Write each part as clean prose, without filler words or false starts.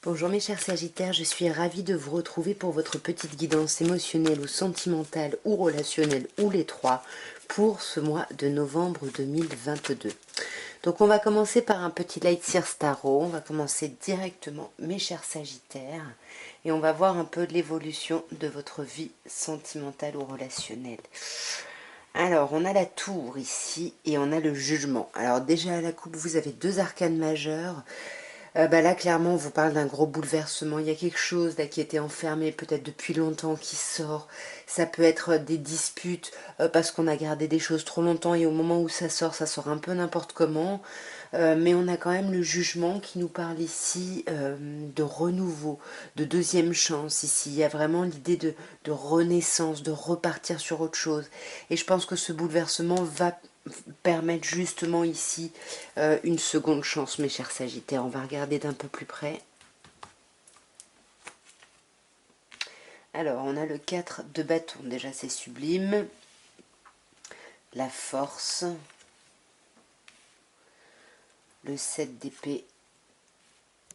Bonjour mes chers Sagittaires, je suis ravie de vous retrouver pour votre petite guidance émotionnelle ou sentimentale ou relationnelle ou les trois pour ce mois de novembre 2022. Donc on va commencer par un petit light seer tarot, on va commencer directement mes chers Sagittaires et on va voir un peu l'évolution de votre vie sentimentale ou relationnelle. Alors, on a la tour ici et on a le jugement. Alors déjà à la coupe, vous avez deux arcanes majeures. Là, clairement, on vous parle d'un gros bouleversement. Il y a quelque chose là qui était enfermé peut-être depuis longtemps qui sort. Ça peut être des disputes parce qu'on a gardé des choses trop longtemps et au moment où ça sort un peu n'importe comment. Mais on a quand même le jugement qui nous parle ici de renouveau, de deuxième chance ici. Il y a vraiment l'idée de renaissance, de repartir sur autre chose. Et je pense que ce bouleversement va permettre justement ici une seconde chance, mes chers Sagittaires. On va regarder d'un peu plus près. Alors, on a le 4 de bâton. Déjà, c'est sublime. La force. Le 7 d'épée.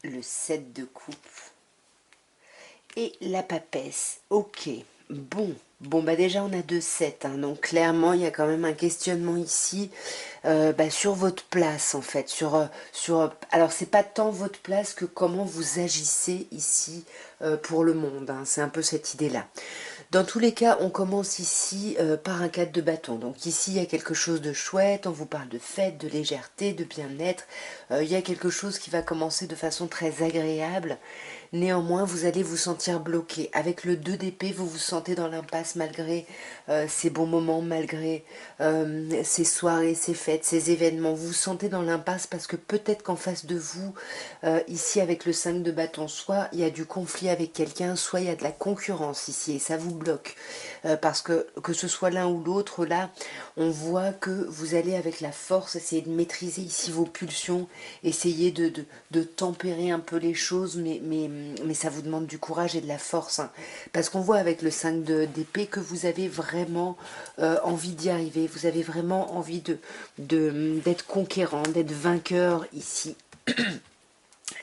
Le 7 de coupe. Et la papesse. Ok. Bon, bah déjà on a 2 7, hein, donc clairement il y a quand même un questionnement ici sur votre place en fait, alors c'est pas tant votre place que comment vous agissez ici pour le monde, hein, c'est un peu cette idée-là. Dans tous les cas, on commence ici par un 4 de bâton. Donc ici, il y a quelque chose de chouette, on vous parle de fête, de légèreté, de bien-être. Il y a quelque chose qui va commencer de façon très agréable. Néanmoins, vous allez vous sentir bloqué. Avec le 2 d'épée, vous vous sentez dans l'impasse malgré ces bons moments, malgré ces soirées, ces fêtes, ces événements. Vous vous sentez dans l'impasse parce que peut-être qu'en face de vous, ici avec le 5 de bâton, soit il y a du conflit avec quelqu'un, soit il y a de la concurrence ici et ça vous bloque. Parce que ce soit l'un ou l'autre, là, on voit que vous allez avec la force essayer de maîtriser ici vos pulsions, essayer de tempérer un peu les choses, mais ça vous demande du courage et de la force. Hein. Parce qu'on voit avec le 5 d'épée que vous avez vraiment envie d'y arriver, vous avez vraiment envie d'être conquérant, d'être vainqueur ici.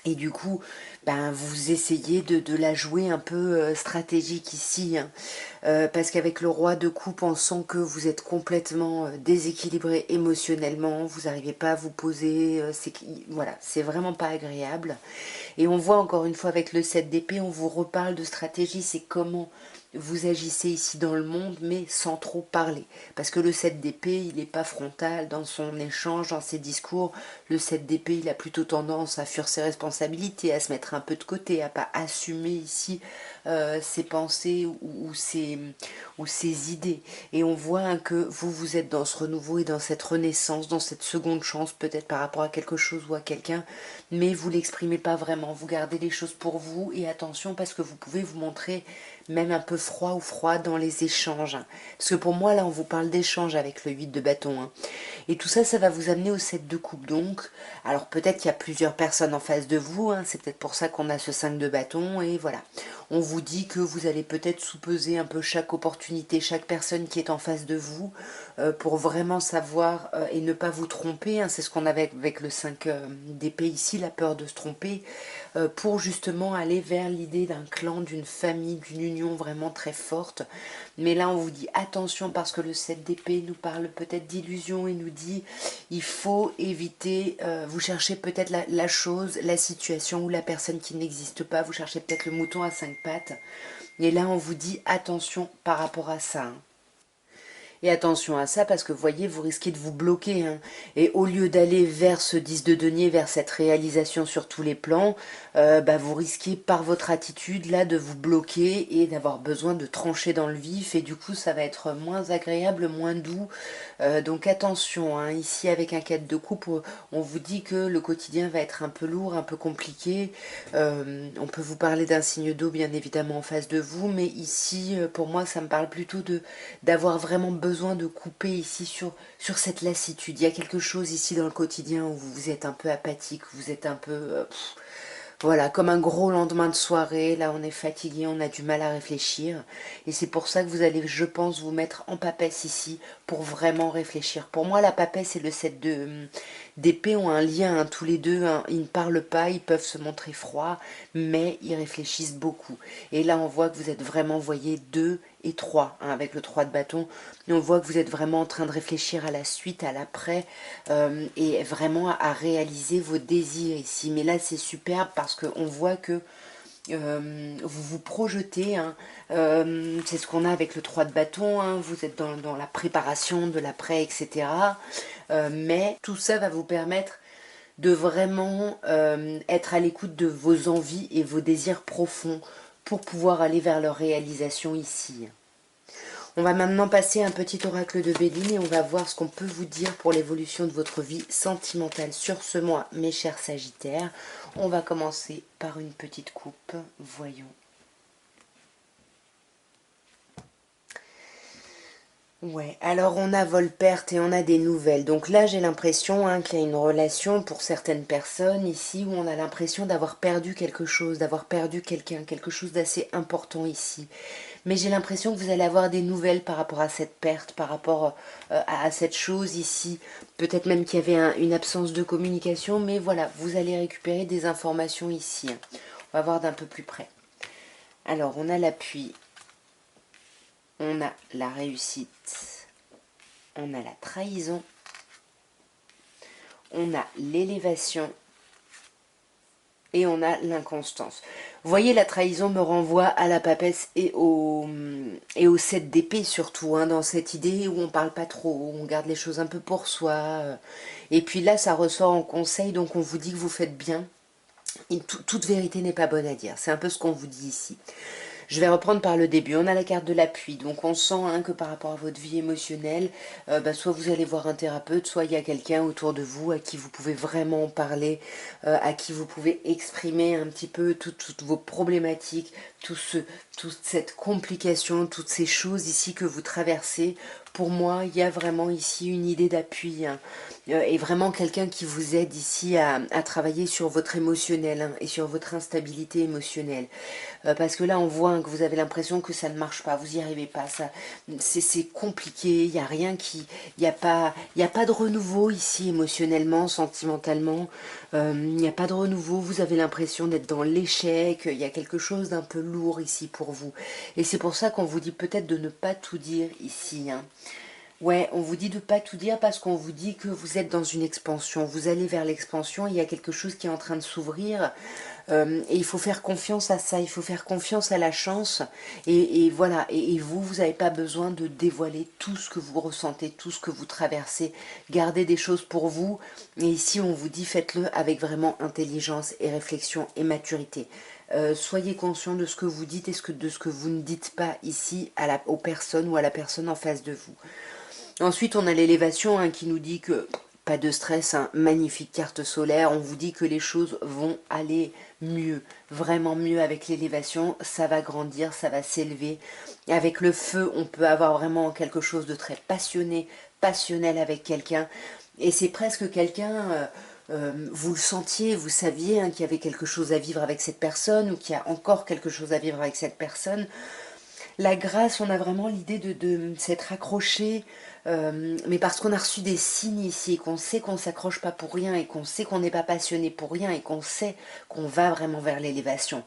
Et du coup, vous essayez de la jouer un peu stratégique ici, hein. Parce qu'avec le roi de coupe, on sent que vous êtes complètement déséquilibré émotionnellement, vous n'arrivez pas à vous poser, voilà, c'est vraiment pas agréable. Et on voit encore une fois avec le 7 d'épée, on vous reparle de stratégie, c'est comment vous agissez ici dans le monde, mais sans trop parler. Parce que le 7 d'épée, il n'est pas frontal dans son échange, dans ses discours. Le 7 d'épée, il a plutôt tendance à fuir ses responsabilités, à se mettre un peu de côté, à pas assumer ici ses pensées ou ses idées. Et on voit hein, que vous êtes dans ce renouveau et dans cette renaissance, dans cette seconde chance, peut-être par rapport à quelque chose ou à quelqu'un, mais vous l'exprimez pas vraiment. Vous gardez les choses pour vous et attention parce que vous pouvez vous montrer même un peu froid ou froid dans les échanges. Hein. Parce que pour moi, là, on vous parle d'échange avec le 8 de bâton. Hein. Et tout ça, ça va vous amener au 7 de coupe. Donc, alors peut-être qu'il y a plusieurs personnes en face de vous. Hein. C'est peut-être pour ça qu'on a ce 5 de bâton. Et voilà. On vous dit que vous allez peut-être sous-peser un peu chaque opportunité, chaque personne qui est en face de vous pour vraiment savoir et ne pas vous tromper. Hein. C'est ce qu'on avait avec le 5 d'épée ici, la peur de se tromper. Pour justement aller vers l'idée d'un clan, d'une famille, d'une union vraiment très forte. Mais là, on vous dit attention parce que le 7 d'épée nous parle peut-être d'illusion et nous dit il faut éviter, vous cherchez peut-être la chose, la situation ou la personne qui n'existe pas, vous cherchez peut-être le mouton à 5 pattes. Et là, on vous dit attention par rapport à ça. Hein. Et attention à ça parce que vous voyez, vous risquez de vous bloquer. Hein. Et au lieu d'aller vers ce 10 de denier, vers cette réalisation sur tous les plans, vous risquez par votre attitude là de vous bloquer et d'avoir besoin de trancher dans le vif. Et du coup, ça va être moins agréable, moins doux. Donc attention, hein, ici avec un 4 de coupe, on vous dit que le quotidien va être un peu lourd, un peu compliqué. On peut vous parler d'un signe d'eau bien évidemment en face de vous, mais ici pour moi ça me parle plutôt d'avoir vraiment besoin de couper ici sur cette lassitude. Il y a quelque chose ici dans le quotidien où vous êtes un peu apathique, vous êtes un peu... voilà, comme un gros lendemain de soirée, là on est fatigué, on a du mal à réfléchir. Et c'est pour ça que vous allez, je pense, vous mettre en papesse ici pour vraiment réfléchir. Pour moi, la papesse, c'est le 7 d'épée ont un lien, hein, tous les deux, hein, ils ne parlent pas, ils peuvent se montrer froids, mais ils réfléchissent beaucoup. Et là, on voit que vous êtes vraiment, vous voyez, 2 et 3, hein, avec le 3 de bâton. Et on voit que vous êtes vraiment en train de réfléchir à la suite, à l'après, et vraiment à réaliser vos désirs ici. Mais là, c'est superbe parce qu'on voit que vous vous projetez, hein, c'est ce qu'on a avec le 3 de bâton, hein, vous êtes dans la préparation de l'après, etc. Mais tout ça va vous permettre de vraiment être à l'écoute de vos envies et vos désirs profonds pour pouvoir aller vers leur réalisation ici. On va maintenant passer à un petit oracle de Béline et on va voir ce qu'on peut vous dire pour l'évolution de votre vie sentimentale sur ce mois, mes chers Sagittaires. On va commencer par une petite coupe. Voyons. Ouais, alors on a vol-perte et on a des nouvelles. Donc là, j'ai l'impression, hein, qu'il y a une relation pour certaines personnes ici où on a l'impression d'avoir perdu quelque chose, d'avoir perdu quelqu'un, quelque chose d'assez important ici. Mais j'ai l'impression que vous allez avoir des nouvelles par rapport à cette perte, par rapport à cette chose ici. Peut-être même qu'il y avait une absence de communication, mais voilà, vous allez récupérer des informations ici. On va voir d'un peu plus près. Alors, on a l'appui, on a la réussite, on a la trahison, on a l'élévation et on a l'inconstance. Vous voyez, la trahison me renvoie à la papesse et au 7 d'épée surtout, hein, dans cette idée où on parle pas trop, où on garde les choses un peu pour soi. Et puis là, ça ressort en conseil, donc on vous dit que vous faites bien. Et toute vérité n'est pas bonne à dire, c'est un peu ce qu'on vous dit ici. Je vais reprendre par le début. On a la carte de l'appui. Donc on sent, hein, que par rapport à votre vie émotionnelle, soit vous allez voir un thérapeute, soit il y a quelqu'un autour de vous à qui vous pouvez vraiment parler, à qui vous pouvez exprimer un petit peu toutes vos problématiques, toute cette complication, toutes ces choses ici que vous traversez. Pour moi, il y a vraiment ici une idée d'appui, hein, et vraiment quelqu'un qui vous aide ici à travailler sur votre émotionnel, hein, et sur votre instabilité émotionnelle. Parce que là, on voit, hein, que vous avez l'impression que ça ne marche pas, vous n'y arrivez pas, c'est compliqué, il n'y a rien qui... Il n'y a pas de renouveau ici émotionnellement, sentimentalement, il n'y a pas de renouveau, vous avez l'impression d'être dans l'échec, il y a quelque chose d'un peu lourd ici pour vous. Et c'est pour ça qu'on vous dit peut-être de ne pas tout dire ici, hein. Ouais, on vous dit de ne pas tout dire parce qu'on vous dit que vous êtes dans une expansion. Vous allez vers l'expansion, il y a quelque chose qui est en train de s'ouvrir. Et il faut faire confiance à ça, il faut faire confiance à la chance. Et voilà, et vous n'avez pas besoin de dévoiler tout ce que vous ressentez, tout ce que vous traversez. Gardez des choses pour vous. Et ici, on vous dit faites-le avec vraiment intelligence et réflexion et maturité. Soyez conscient de ce que vous dites et de ce que vous ne dites pas ici aux personnes ou à la personne en face de vous. Ensuite, on a l'élévation, hein, qui nous dit que pas de stress, hein, magnifique carte solaire. On vous dit que les choses vont aller mieux, vraiment mieux avec l'élévation. Ça va grandir, ça va s'élever. Avec le feu, on peut avoir vraiment quelque chose de très passionné, passionnel avec quelqu'un. Et c'est presque quelqu'un... vous le sentiez, vous saviez, hein, qu'il y avait quelque chose à vivre avec cette personne ou qu'il y a encore quelque chose à vivre avec cette personne. La grâce, on a vraiment l'idée de s'être accroché, mais parce qu'on a reçu des signes ici, qu'on sait qu'on ne s'accroche pas pour rien et qu'on sait qu'on n'est pas passionné pour rien et qu'on sait qu'on va vraiment vers l'élévation.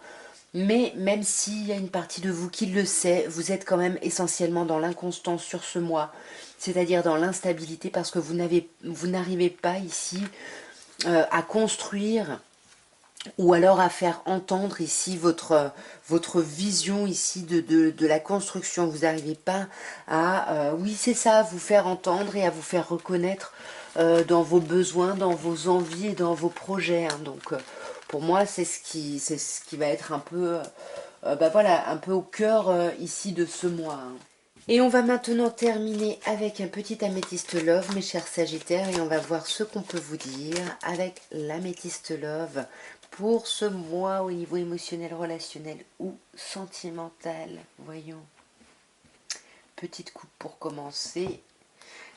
Mais même s'il y a une partie de vous qui le sait, vous êtes quand même essentiellement dans l'inconstance sur ce mois, c'est-à-dire dans l'instabilité parce que vous n'arrivez pas ici à construire ou alors à faire entendre ici votre vision ici de la construction. Vous n'arrivez pas à, oui c'est ça, à vous faire entendre et à vous faire reconnaître dans vos besoins, dans vos envies et dans vos projets, hein. Donc pour moi c'est ce qui va être un peu, voilà, un peu au cœur ici de ce mois, hein. Et on va maintenant terminer avec un petit améthyste love, mes chers Sagittaires, et on va voir ce qu'on peut vous dire avec l'améthyste love pour ce mois au niveau émotionnel, relationnel ou sentimental. Voyons. Petite coupe pour commencer.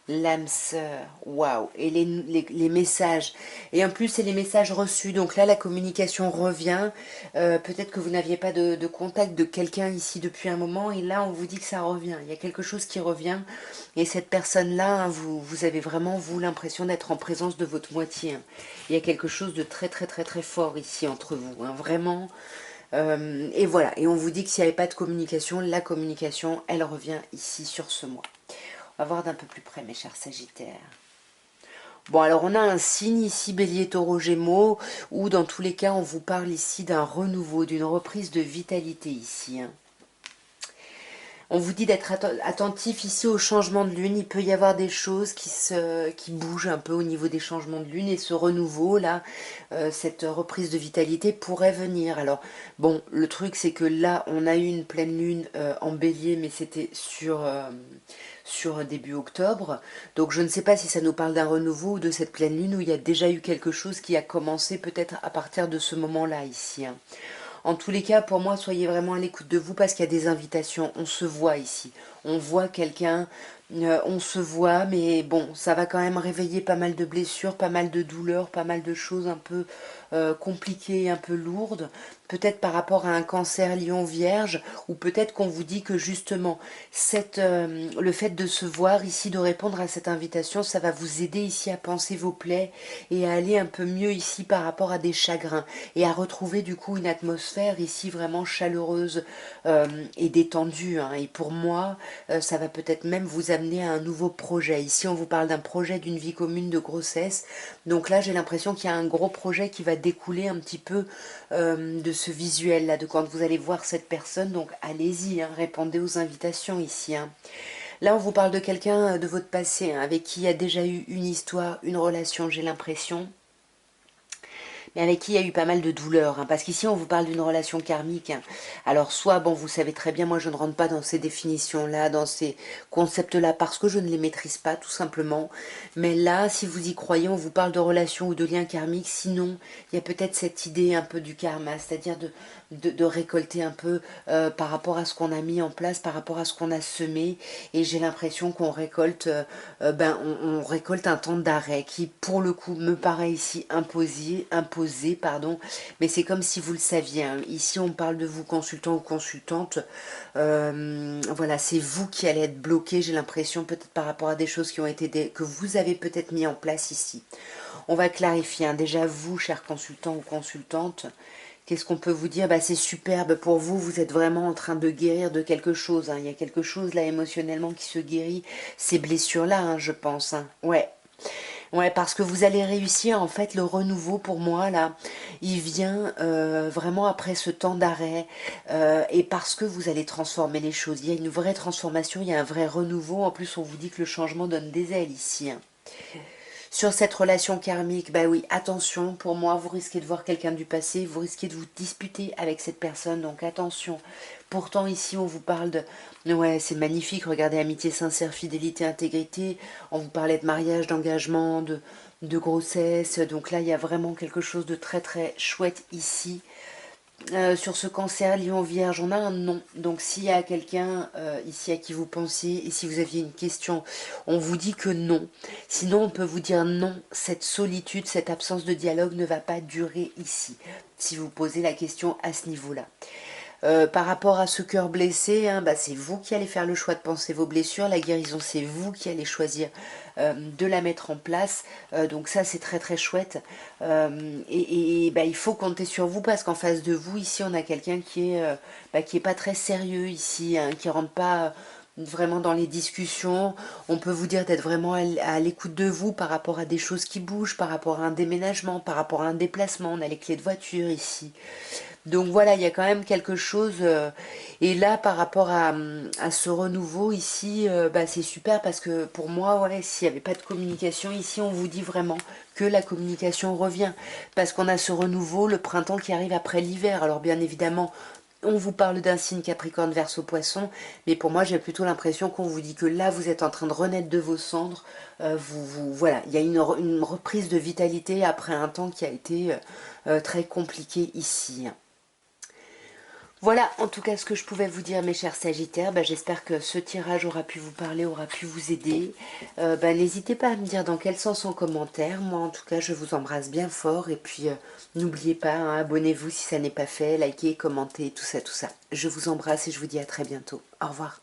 l'âme sœur, waouh, et les messages, et en plus c'est les messages reçus, donc là la communication revient. Peut-être que vous n'aviez pas de contact de quelqu'un ici depuis un moment, et là on vous dit que ça revient, il y a quelque chose qui revient, et cette personne-là, hein, vous avez vraiment, vous, l'impression d'être en présence de votre moitié, hein. Il y a quelque chose de très très très très fort ici entre vous, hein, vraiment. Et voilà, et on vous dit que s'il n'y avait pas de communication, la communication, elle revient ici sur ce mois. On va voir d'un peu plus près, mes chers Sagittaires. Bon, alors on a un signe ici, Bélier, Taureau, Gémeaux, où dans tous les cas, on vous parle ici d'un renouveau, d'une reprise de vitalité ici, hein. On vous dit d'être attentif ici au changement de lune. Il peut y avoir des choses qui bougent un peu au niveau des changements de lune. Et ce renouveau, là, cette reprise de vitalité pourrait venir. Alors, bon, le truc, c'est que là, on a eu une pleine lune en bélier, mais c'était sur début octobre. Donc, je ne sais pas si ça nous parle d'un renouveau ou de cette pleine lune où il y a déjà eu quelque chose qui a commencé peut-être à partir de ce moment-là ici, hein. En tous les cas, pour moi, soyez vraiment à l'écoute de vous parce qu'il y a des invitations. On se voit ici. On voit quelqu'un, on se voit, mais bon, ça va quand même réveiller pas mal de blessures, pas mal de douleurs, pas mal de choses un peu compliquées, un peu lourdes. Peut-être par rapport à un cancer lion vierge, ou peut-être qu'on vous dit que justement, le fait de se voir ici, de répondre à cette invitation, ça va vous aider ici à penser vos plaies et à aller un peu mieux ici par rapport à des chagrins et à retrouver du coup une atmosphère ici vraiment chaleureuse et détendue, hein. Et pour moi, ça va peut-être même vous amener à un nouveau projet. Ici, on vous parle d'un projet d'une vie commune de grossesse. Donc là, j'ai l'impression qu'il y a un gros projet qui va découler un petit peu de ce visuel-là, de quand vous allez voir cette personne. Donc allez-y, hein, répondez aux invitations ici, hein. Là, on vous parle de quelqu'un de votre passé, hein, avec qui il y a déjà eu une histoire, une relation, j'ai l'impression, mais avec qui il y a eu pas mal de douleurs, hein, parce qu'ici on vous parle d'une relation karmique, hein. Alors soit, bon, vous savez très bien, moi je ne rentre pas dans ces définitions-là, dans ces concepts-là, parce que je ne les maîtrise pas, tout simplement. Mais là, si vous y croyez, on vous parle de relation ou de lien karmique, sinon, il y a peut-être cette idée un peu du karma, c'est-à-dire de récolter un peu par rapport à ce qu'on a mis en place, par rapport à ce qu'on a semé, et j'ai l'impression qu'on récolte, on récolte un temps d'arrêt qui, pour le coup, me paraît ici imposé, pardon, mais c'est comme si vous le saviez, hein. Ici, on parle de vous, consultant ou consultante, voilà, c'est vous qui allez être bloqué, j'ai l'impression, peut-être par rapport à des choses qui ont été, que vous avez peut-être mis en place ici. On va clarifier, hein. Déjà, vous, chers consultants ou consultantes, qu'est-ce qu'on peut vous dire? Bah, c'est superbe pour vous, vous êtes vraiment en train de guérir de quelque chose, hein. Il y a quelque chose là émotionnellement qui se guérit, ces blessures-là, hein, je pense, hein. Ouais. Ouais, parce que vous allez réussir, en fait, le renouveau pour moi, là, il vient vraiment après ce temps d'arrêt, et parce que vous allez transformer les choses. Il y a une vraie transformation, il y a un vrai renouveau. En plus, on vous dit que le changement donne des ailes ici, hein. Sur cette relation karmique, bah oui, attention, pour moi, vous risquez de voir quelqu'un du passé, vous risquez de vous disputer avec cette personne, donc attention. Pourtant, ici, on vous parle de... Ouais, c'est magnifique, regardez, amitié sincère, fidélité, intégrité, on vous parlait de mariage, d'engagement, de grossesse, donc là, il y a vraiment quelque chose de très très chouette ici. Sur ce cancer lion vierge, on a un non. Donc s'il y a quelqu'un ici à qui vous pensiez et si vous aviez une question, on vous dit que non. Sinon, on peut vous dire non. Cette solitude, cette absence de dialogue ne va pas durer ici. Si vous posez la question à ce niveau-là. Par rapport à ce cœur blessé, hein, bah, c'est vous qui allez faire le choix de penser vos blessures. La guérison, c'est vous qui allez choisir de la mettre en place. Donc ça, c'est très très chouette. Bah, il faut compter sur vous parce qu'en face de vous, ici, on a quelqu'un qui est pas très sérieux ici, hein, qui rentre pas vraiment dans les discussions. On peut vous dire d'être vraiment à l'écoute de vous par rapport à des choses qui bougent, par rapport à un déménagement, par rapport à un déplacement. On a les clés de voiture ici. Donc voilà, il y a quand même quelque chose. Et là, par rapport à ce renouveau ici, bah, c'est super parce que pour moi, ouais, s'il n'y avait pas de communication, ici, on vous dit vraiment que la communication revient. Parce qu'on a ce renouveau, le printemps qui arrive après l'hiver. Alors bien évidemment, on vous parle d'un signe Capricorne Verseau Poisson, mais pour moi, j'ai plutôt l'impression qu'on vous dit que là, vous êtes en train de renaître de vos cendres. Voilà, il y a une reprise de vitalité après un temps qui a été très compliqué ici. Voilà, en tout cas, ce que je pouvais vous dire, mes chers Sagittaires. J'espère que ce tirage aura pu vous parler, aura pu vous aider. N'hésitez pas à me dire dans quel sens en commentaire. Moi, en tout cas, je vous embrasse bien fort. Et puis, n'oubliez pas, hein, abonnez-vous si ça n'est pas fait, likez, commentez, tout ça, tout ça. Je vous embrasse et je vous dis à très bientôt. Au revoir.